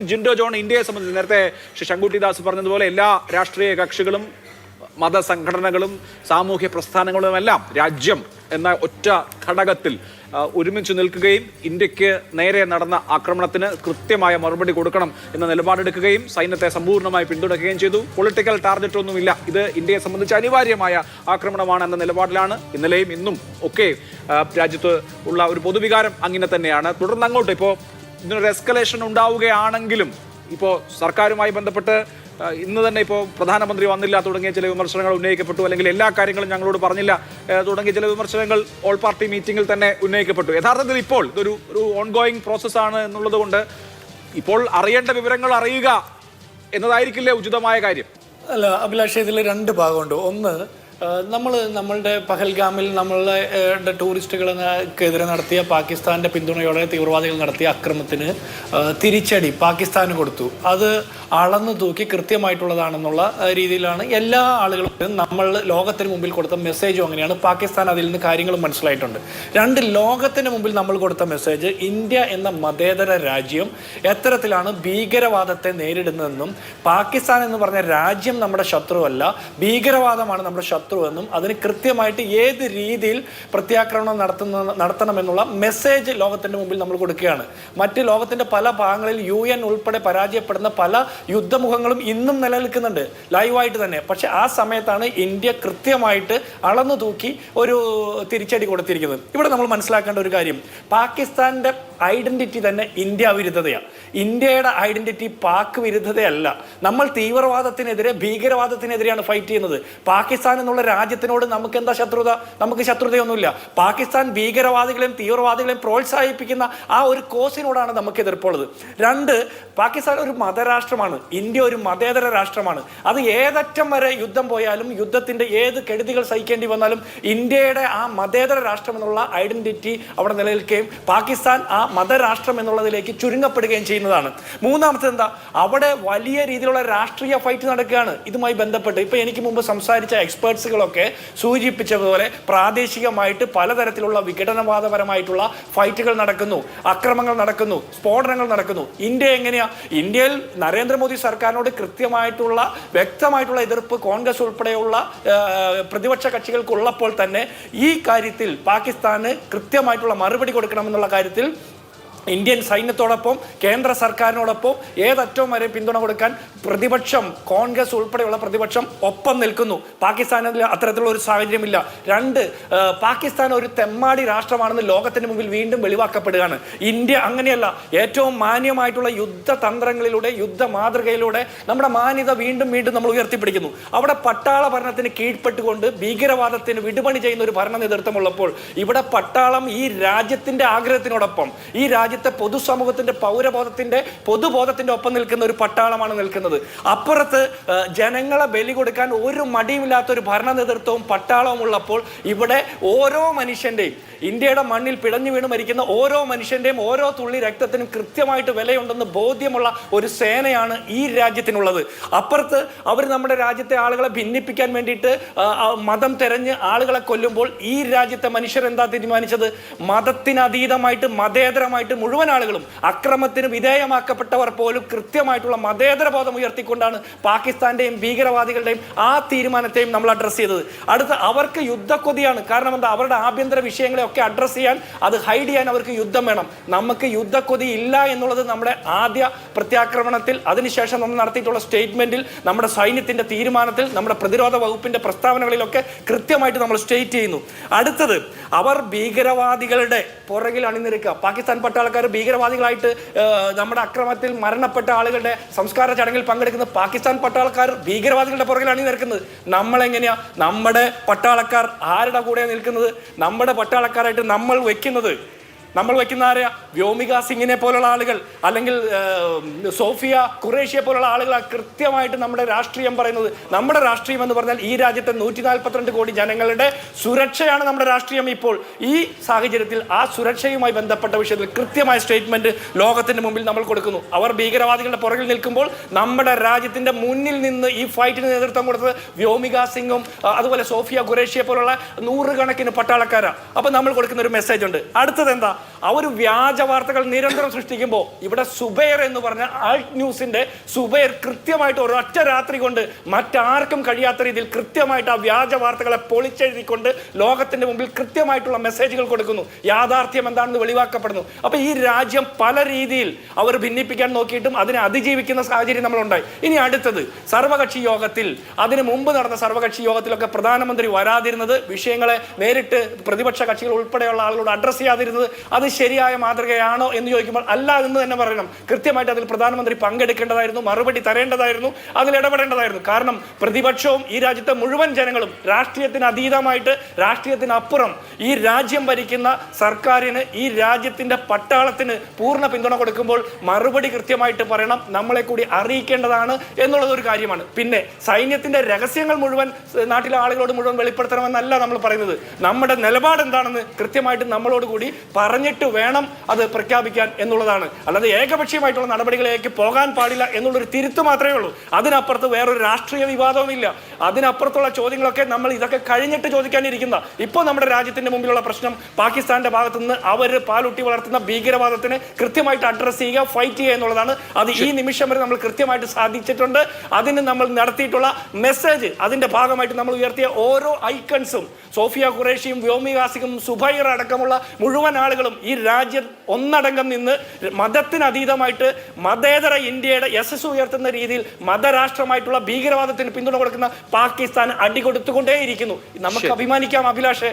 Jinto John ഇന്ത്യയെ സംബന്ധിച്ച് നേരത്തെ ശ്രീ ശങ്കുട്ടിദാസ് പറഞ്ഞതുപോലെ എല്ലാ രാഷ്ട്രീയ കക്ഷികളും മതസംഘടനകളും സാമൂഹ്യ പ്രസ്ഥാനങ്ങളും എല്ലാം രാജ്യം എന്ന ഒറ്റ ഘടകത്തിൽ ഒരുമിച്ച് നിൽക്കുകയും ഇന്ത്യക്ക് നേരെ നടന്ന ആക്രമണത്തിന് കൃത്യമായ മറുപടി കൊടുക്കണം എന്ന നിലപാടെടുക്കുകയും സൈന്യത്തെ സമ്പൂർണ്ണമായി പിന്തുണയ്ക്കുകയും ചെയ്തു. പൊളിറ്റിക്കൽ ടാർഗറ്റ് ഒന്നുമില്ല, ഇത് ഇന്ത്യയെ സംബന്ധിച്ച് അനിവാര്യമായ ആക്രമണമാണ് എന്ന നിലപാടിലാണ് ഇന്നലെയും ഇന്നും ഒക്കെ രാജ്യത്ത് ഉള്ള ഒരു പൊതുവികാരം അങ്ങനെ തന്നെയാണ്. തുടർന്ന് അങ്ങോട്ട് ഇപ്പോൾ ഇതിനൊരു എസ്കലേഷൻ ഉണ്ടാവുകയാണെങ്കിലും ഇപ്പോൾ സർക്കാരുമായി ബന്ധപ്പെട്ട് ഇന്ന് തന്നെ ഇപ്പോൾ പ്രധാനമന്ത്രി വന്നില്ല തുടങ്ങിയ ചില വിമർശനങ്ങൾ ഉന്നയിക്കപ്പെട്ടു, അല്ലെങ്കിൽ എല്ലാ കാര്യങ്ങളും ഞങ്ങളോട് പറഞ്ഞില്ല തുടങ്ങിയ ചില വിമർശനങ്ങൾ ഓൾ പാർട്ടി മീറ്റിംഗിൽ തന്നെ ഉന്നയിക്കപ്പെട്ടു. യഥാർത്ഥത്തിൽ ഇപ്പോൾ ഇതൊരു ഓൺഗോയിങ് പ്രോസസ്സാണ് എന്നുള്ളത് കൊണ്ട് ഇപ്പോൾ അറിയേണ്ട വിവരങ്ങൾ അറിയുക എന്നതായിരിക്കില്ലേ ഉചിതമായ കാര്യം? അല്ല അഭിലാഷ്, ഇതിൽ രണ്ട് ഭാഗമുണ്ട്. ഒന്ന്, നമ്മളുടെ പഹൽഗാമിൽ നമ്മളുടെ ടൂറിസ്റ്റുകൾക്കെതിരെ നടത്തിയ പാകിസ്ഥാൻ്റെ പിന്തുണയോടെ തീവ്രവാദികൾ നടത്തിയ അക്രമത്തിന് തിരിച്ചടി പാകിസ്ഥാന് കൊടുത്തു. അത് അളന്നു തൂക്കി കൃത്യമായിട്ടുള്ളതാണെന്നുള്ള രീതിയിലാണ് എല്ലാ ആളുകളും നമ്മൾ ലോകത്തിന് മുമ്പിൽ കൊടുത്ത മെസ്സേജും അങ്ങനെയാണ്. പാകിസ്ഥാൻ അതിൽ നിന്ന് കാര്യങ്ങളും മനസ്സിലായിട്ടുണ്ട്. രണ്ട്, ലോകത്തിന് മുമ്പിൽ നമ്മൾ കൊടുത്ത മെസ്സേജ് ഇന്ത്യ എന്ന മതേതര രാജ്യം എത്തരത്തിലാണ് ഭീകരവാദത്തെ നേരിടുന്നതെന്നും പാകിസ്ഥാൻ എന്ന് പറഞ്ഞ രാജ്യം നമ്മുടെ ശത്രുവല്ല, ഭീകരവാദമാണ് നമ്മുടെ ശത്രുവെന്നും അതിന് കൃത്യമായിട്ട് ഏത് രീതിയിൽ പ്രത്യാക്രമണം നടത്തണമെന്നുള്ള മെസ്സേജ് ലോകത്തിൻ്റെ മുമ്പിൽ നമ്മൾ കൊടുക്കുകയാണ്. മറ്റ് ലോകത്തിൻ്റെ പല ഭാഗങ്ങളിൽ UN ഉൾപ്പെടെ പരാജയപ്പെടുന്ന പല യുദ്ധമുഖങ്ങളും ഇന്നും നിലനിൽക്കുന്നുണ്ട് ലൈവായിട്ട് തന്നെ. പക്ഷെ ആ സമയത്താണ് ഇന്ത്യ കൃത്യമായിട്ട് അളന്നു തൂക്കി ഒരു തിരിച്ചടി കൊടുത്തിരിക്കുന്നത്. ഇവിടെ നമ്മൾ മനസ്സിലാക്കേണ്ട ഒരു കാര്യം, പാകിസ്ഥാന്റെ ഐഡന്റിറ്റി തന്നെ ഇന്ത്യ വിരുദ്ധതയാണ്. ഇന്ത്യയുടെ ഐഡന്റിറ്റി പാക് വിരുദ്ധതയല്ല. നമ്മൾ തീവ്രവാദത്തിനെതിരെ ഭീകരവാദത്തിനെതിരെയാണ് ഫൈറ്റ് ചെയ്യുന്നത്. പാകിസ്ഥാൻ എന്നുള്ള രാജ്യത്തിനോട് നമുക്ക് എന്താ ശത്രുത? നമുക്ക് ശത്രുതയൊന്നുമില്ല. പാകിസ്ഥാൻ ഭീകരവാദികളെയും തീവ്രവാദികളെയും പ്രോത്സാഹിപ്പിക്കുന്ന ആ ഒരു കോസിനോടാണ് നമുക്ക് എതിർപ്പുള്ളത്. രണ്ട്, പാകിസ്ഥാൻ ഒരു മതരാഷ്ട്രമാണ്, ഇന്ത്യ ഒരു മതേതര രാഷ്ട്രമാണ്. അത് ഏതറ്റം വരെ യുദ്ധം പോയാലും യുദ്ധത്തിന്റെ ഏത് കെടുതികൾ സഹിക്കേണ്ടി വന്നാലും ഇന്ത്യയുടെ ആ മതേതര രാഷ്ട്രം എന്നുള്ള ഐഡന്റിറ്റി അവിടെ നിലനിൽക്കുകയും പാകിസ്ഥാൻ ആ മതരാഷ്ട്രം എന്നുള്ളതിലേക്ക് ചുരുങ്ങപ്പെടുകയും ചെയ്യുന്നതാണ്. മൂന്നാമത്തെ എന്താ, അവിടെ വലിയ രീതിയിലുള്ള രാഷ്ട്രീയ ഫൈറ്റ് നടക്കുകയാണ്. ഇതുമായി ബന്ധപ്പെട്ട് ഇപ്പൊ എനിക്ക് മുമ്പ് സംസാരിച്ച എക്സ്പേർട്സുകളൊക്കെ സൂചിപ്പിച്ചതുപോലെ പ്രാദേശികമായിട്ട് പലതരത്തിലുള്ള വിഘടനവാദപരമായിട്ടുള്ള ഫൈറ്റുകൾ നടക്കുന്നു, അക്രമങ്ങൾ നടക്കുന്നു, സ്ഫോടനങ്ങൾ നടക്കുന്നു. ഇന്ത്യ എങ്ങനെയാ? ഇന്ത്യയിൽ നരേന്ദ്രമോദി സർക്കാരിനോട് കൃത്യമായിട്ടുള്ള വ്യക്തമായിട്ടുള്ള എതിർപ്പ് കോൺഗ്രസ് ഉൾപ്പെടെയുള്ള പ്രതിപക്ഷ കക്ഷികൾക്കുള്ളപ്പോൾ തന്നെ ഈ കാര്യത്തിൽ പാകിസ്ഥാന് കൃത്യമായിട്ടുള്ള മറുപടി കൊടുക്കണമെന്നുള്ള കാര്യത്തിൽ ഇന്ത്യൻ സൈന്യത്തോടൊപ്പം കേന്ദ്ര സർക്കാരിനോടൊപ്പം ഏതറ്റവും വരെ പിന്തുണ കൊടുക്കാൻ പ്രതിപക്ഷം, കോൺഗ്രസ് ഉൾപ്പെടെയുള്ള പ്രതിപക്ഷം ഒപ്പം നിൽക്കുന്നു. പാകിസ്ഥാനിൽ അത്തരത്തിലുള്ള ഒരു സാഹചര്യമില്ല. രണ്ട്, പാകിസ്ഥാൻ ഒരു തെമ്മാടി രാഷ്ട്രമാണെന്ന് ലോകത്തിന് മുമ്പിൽ വീണ്ടും വെളിവാക്കപ്പെടുകയാണ്. ഇന്ത്യ അങ്ങനെയല്ല. ഏറ്റവും മാന്യമായിട്ടുള്ള യുദ്ധതന്ത്രങ്ങളിലൂടെ, യുദ്ധ മാതൃകയിലൂടെ നമ്മുടെ മാന്യത വീണ്ടും വീണ്ടും നമ്മൾ ഉയർത്തിപ്പിടിക്കുന്നു. അവിടെ പട്ടാള ഭരണത്തിന് കീഴ്പ്പെട്ടുകൊണ്ട് ഭീകരവാദത്തിന് വിടുപണി ചെയ്യുന്ന ഒരു ഭരണ നേതൃത്വമുള്ളപ്പോൾ ഇവിടെ പട്ടാളം ഈ രാജ്യത്തിന്റെ ആഗ്രഹത്തിനോടൊപ്പം, ഈ രാജ്യത്തെ പൊതുസമൂഹത്തിന്റെ പൊതുബോധത്തിന്റെ ഒപ്പം നിൽക്കുന്ന ഒരു പട്ടാളമാണ് നിൽക്കുന്നത്. അപ്പുറത്ത് ജനങ്ങളെ ബലി കൊടുക്കാൻ ഒരു മടിയുമില്ലാത്ത ഒരു ഭരണ നേതൃത്വവും പട്ടാളവും ഉള്ളപ്പോൾ ഇവിടെ ഓരോ മനുഷ്യന്റെയും, ഇന്ത്യയുടെ മണ്ണിൽ പിടഞ്ഞു വീണ് മരിക്കുന്ന ഓരോ മനുഷ്യന്റെയും ഓരോ തുള്ളി രക്തത്തിനും കൃത്യമായിട്ട് വിലയുണ്ടെന്ന് ബോധ്യമുള്ള ഒരു സേനയാണ് ഈ രാജ്യത്തിനുള്ളത്. അപ്പുറത്ത് അവർ നമ്മുടെ രാജ്യത്തെ ആളുകളെ ഭിന്നിപ്പിക്കാൻ വേണ്ടിയിട്ട് മതം തെരഞ്ഞ് ആളുകളെ കൊല്ലുമ്പോൾ ഈ രാജ്യത്തെ മനുഷ്യർ എന്താ തീരുമാനിച്ചത്? മതത്തിനതീതമായിട്ട് മതേതരമായിട്ട് മുഴുവൻ ആളുകളും അക്രമത്തിന് വിധേയമാക്കപ്പെട്ടവർ പോലും കൃത്യമായിട്ടുള്ള മതേതര ബോധം ഉയർത്തിക്കൊണ്ടാണ് പാകിസ്ഥാന്റെയും ഭീകരവാദികളുടെയും ആ തീരുമാനത്തെയും നമ്മൾ അഡ്രസ് ചെയ്തത്. അടുത്ത, അവർക്ക് യുദ്ധക്കൊതിയാണ്. കാരണം എന്താ? അവരുടെ ആഭ്യന്തര വിഷയങ്ങളെ ഒക്കെ അഡ്രസ് ചെയ്യാൻ, അത് ഹൈഡ് ചെയ്യാൻ അവർക്ക് യുദ്ധം വേണം. നമുക്ക് യുദ്ധക്കൊതി ഇല്ല എന്നുള്ളത് നമ്മുടെ ആദ്യ പ്രത്യാക്രമണത്തിൽ, അതിനുശേഷം നമ്മൾ നടത്തിയിട്ടുള്ള സ്റ്റേറ്റ്മെന്റിൽ, നമ്മുടെ സൈന്യത്തിന്റെ തീരുമാനത്തിൽ, നമ്മുടെ പ്രതിരോധ വകുപ്പിന്റെ പ്രസ്താവനകളിലൊക്കെ കൃത്യമായിട്ട് നമ്മൾ സ്റ്റേറ്റ് ചെയ്യുന്നു. അടുത്തത്, അവർ ഭീകരവാദികളുടെ പുറകിൽ അണിനിരക്കുക. പാകിസ്ഥാൻ പട്ടാളക്കാർ ഭീകരവാദികളായിട്ട് നമ്മുടെ അക്രമത്തിൽ മരണപ്പെട്ട ആളുകളുടെ സംസ്കാര ചടങ്ങിൽ പങ്കെടുക്കുന്ന പാകിസ്ഥാൻ പട്ടാളക്കാർ ഭീകരവാദികളുടെ പുറകിൽ അണിനിരക്കുന്നത്. നമ്മളെങ്ങനെയാ? നമ്മുടെ പട്ടാളക്കാർ ആരുടെ കൂടെ നിൽക്കുന്നത്? നമ്മുടെ പട്ടാളക്കാരായിട്ട് നമ്മൾ വെക്കുന്ന ആരെയാ? വ്യോമിക സിംഗിനെ പോലുള്ള ആളുകൾ, അല്ലെങ്കിൽ സോഫിയ ഖുറേഷിയെ പോലുള്ള ആളുകളാണ് കൃത്യമായിട്ട് നമ്മുടെ രാഷ്ട്രീയം പറയുന്നത്. നമ്മുടെ രാഷ്ട്രീയം എന്ന് പറഞ്ഞാൽ ഈ രാജ്യത്തെ 142 കോടി ജനങ്ങളുടെ സുരക്ഷയാണ് നമ്മുടെ രാഷ്ട്രീയം. ഇപ്പോൾ ഈ സാഹചര്യത്തിൽ ആ സുരക്ഷയുമായി ബന്ധപ്പെട്ട വിഷയത്തിൽ കൃത്യമായ സ്റ്റേറ്റ്മെന്റ് ലോകത്തിന്റെ മുമ്പിൽ നമ്മൾ കൊടുക്കുന്നു. അവർ ഭീകരവാദികളുടെ പുറകിൽ നിൽക്കുമ്പോൾ നമ്മുടെ രാജ്യത്തിന്റെ മുന്നിൽ നിന്ന് ഈ ഫൈറ്റിന് നേതൃത്വം കൊടുത്തത് വ്യോമിക സിംഗും അതുപോലെ സോഫിയ ഖുറേഷിയെ പോലുള്ള 100 കണക്കിന് പട്ടാളക്കാരാണ്. അപ്പൊ നമ്മൾ കൊടുക്കുന്ന ഒരു മെസ്സേജ് ഉണ്ട്. അടുത്തത് എന്താ? അവർ വ്യാജ വാർത്തകൾ നിരന്തരം സൃഷ്ടിക്കുമ്പോൾ ഇവിടെ സുബൈർ എന്ന് പറഞ്ഞ ആൾട്ട് ന്യൂസിന്റെ സുബൈർ കൃത്യമായിട്ട് ഒരൊറ്റ രാത്രി കൊണ്ട് മറ്റാർക്കും കഴിയാത്ത രീതിയിൽ കൃത്യമായിട്ട് ആ വ്യാജ വാർത്തകളെ പൊളിച്ചെഴുതിക്കൊണ്ട് ലോകത്തിന്റെ മുമ്പിൽ കൃത്യമായിട്ടുള്ള മെസ്സേജുകൾ കൊടുക്കുന്നു. യാഥാർത്ഥ്യം എന്താണെന്ന് വെളിവാക്കപ്പെടുന്നു. അപ്പൊ ഈ രാജ്യം പല രീതിയിൽ അവർ ഭിന്നിപ്പിക്കാൻ നോക്കിയിട്ടും അതിനെ അതിജീവിക്കുന്ന സാഹചര്യം നമ്മളുണ്ടായി. ഇനി അടുത്തത് സർവകക്ഷി യോഗത്തിൽ, അതിനു മുമ്പ് നടന്ന സർവകക്ഷി യോഗത്തിലൊക്കെ പ്രധാനമന്ത്രി വരാതിരുന്നത്, വിഷയങ്ങളെ നേരിട്ട് പ്രതിപക്ഷ കക്ഷികൾ ഉൾപ്പെടെയുള്ള ആളുകളോട് അഡ്രസ് ചെയ്യാതിരുന്നത്, അത് ശരിയായ മാതൃകയാണോ എന്ന് ചോദിക്കുമ്പോൾ അല്ല എന്ന് തന്നെ പറയണം. കൃത്യമായിട്ട് അതിൽ പ്രധാനമന്ത്രി പങ്കെടുക്കേണ്ടതായിരുന്നു, മറുപടി തരേണ്ടതായിരുന്നു, അതിൽ ഇടപെടേണ്ടതായിരുന്നു. കാരണം പ്രതിപക്ഷവും ഈ രാജ്യത്തെ മുഴുവൻ ജനങ്ങളും രാഷ്ട്രീയത്തിന് അതീതമായിട്ട്, രാഷ്ട്രീയത്തിനപ്പുറം ഈ രാജ്യം ഭരിക്കുന്ന സർക്കാരിന്, ഈ രാജ്യത്തിന്റെ പട്ടാളത്തിന് പൂർണ്ണ പിന്തുണ കൊടുക്കുമ്പോൾ മറുപടി കൃത്യമായിട്ട് പറയണം, നമ്മളെ കൂടി അറിയിക്കേണ്ടതാണ് എന്നുള്ളത് ഒരു കാര്യമാണ്. പിന്നെ സൈന്യത്തിന്റെ രഹസ്യങ്ങൾ മുഴുവൻ നാട്ടിലെ ആളുകളോട് മുഴുവൻ വെളിപ്പെടുത്തണമെന്നല്ല നമ്മൾ പറയുന്നത്. നമ്മുടെ നിലപാട് എന്താണെന്ന് കൃത്യമായിട്ട് നമ്മളോട് കൂടി പറഞ്ഞിട്ട് വേണം അത് പ്രഖ്യാപിക്കാൻ എന്നുള്ളതാണ്. അല്ലാതെ ഏകപക്ഷീയമായിട്ടുള്ള നടപടികളിലേക്ക് പോകാൻ പാടില്ല എന്നുള്ളൊരു തിരുത്ത് മാത്രമേ ഉള്ളൂ. അതിനപ്പുറത്ത് വേറൊരു രാഷ്ട്രീയ വിവാദവുമില്ല. അതിനപ്പുറത്തുള്ള ചോദ്യങ്ങളൊക്കെ നമ്മൾ ഇതൊക്കെ കഴിഞ്ഞിട്ട് ചോദിക്കാനിരിക്കുന്ന, ഇപ്പോൾ നമ്മുടെ രാജ്യത്തിന്റെ മുമ്പിലുള്ള പ്രശ്നം പാകിസ്ഥാന്റെ ഭാഗത്തു നിന്ന് അവർ പാലൂട്ടി വളർത്തുന്ന ഭീകരവാദത്തിന് കൃത്യമായിട്ട് അഡ്രസ് ചെയ്യുക, ഫൈറ്റ് ചെയ്യുക എന്നുള്ളതാണ്. അത് ഈ നിമിഷം വരെ നമ്മൾ കൃത്യമായിട്ട് സാധിച്ചിട്ടുണ്ട്. അതിന് നമ്മൾ നടത്തിയിട്ടുള്ള മെസ്സേജ്, അതിന്റെ ഭാഗമായിട്ട് നമ്മൾ ഉയർത്തിയ ഓരോ ഐക്കൺസും, സോഫിയ ഖുറേഷിയും വ്യോമി ഹാസിക്കും സുബൈർ അടക്കമുള്ള മുഴുവൻ ആളുകളും ഈ രാജ്യം ഒന്നടങ്കം നിന്ന് മതത്തിന് അതീതമായിട്ട് മതേതര ഇന്ത്യയുടെ യശസ് ഉയർത്തുന്ന രീതിയിൽ മതരാഷ്ട്രമായിട്ടുള്ള ഭീകരവാദത്തിന് പിന്തുണ കൊടുക്കുന്ന പാകിസ്ഥാൻ അടികൊടുത്തുകൊണ്ടേയിരിക്കുന്നു. നമുക്ക് അഭിമാനിക്കാം അഭിലാഷേ.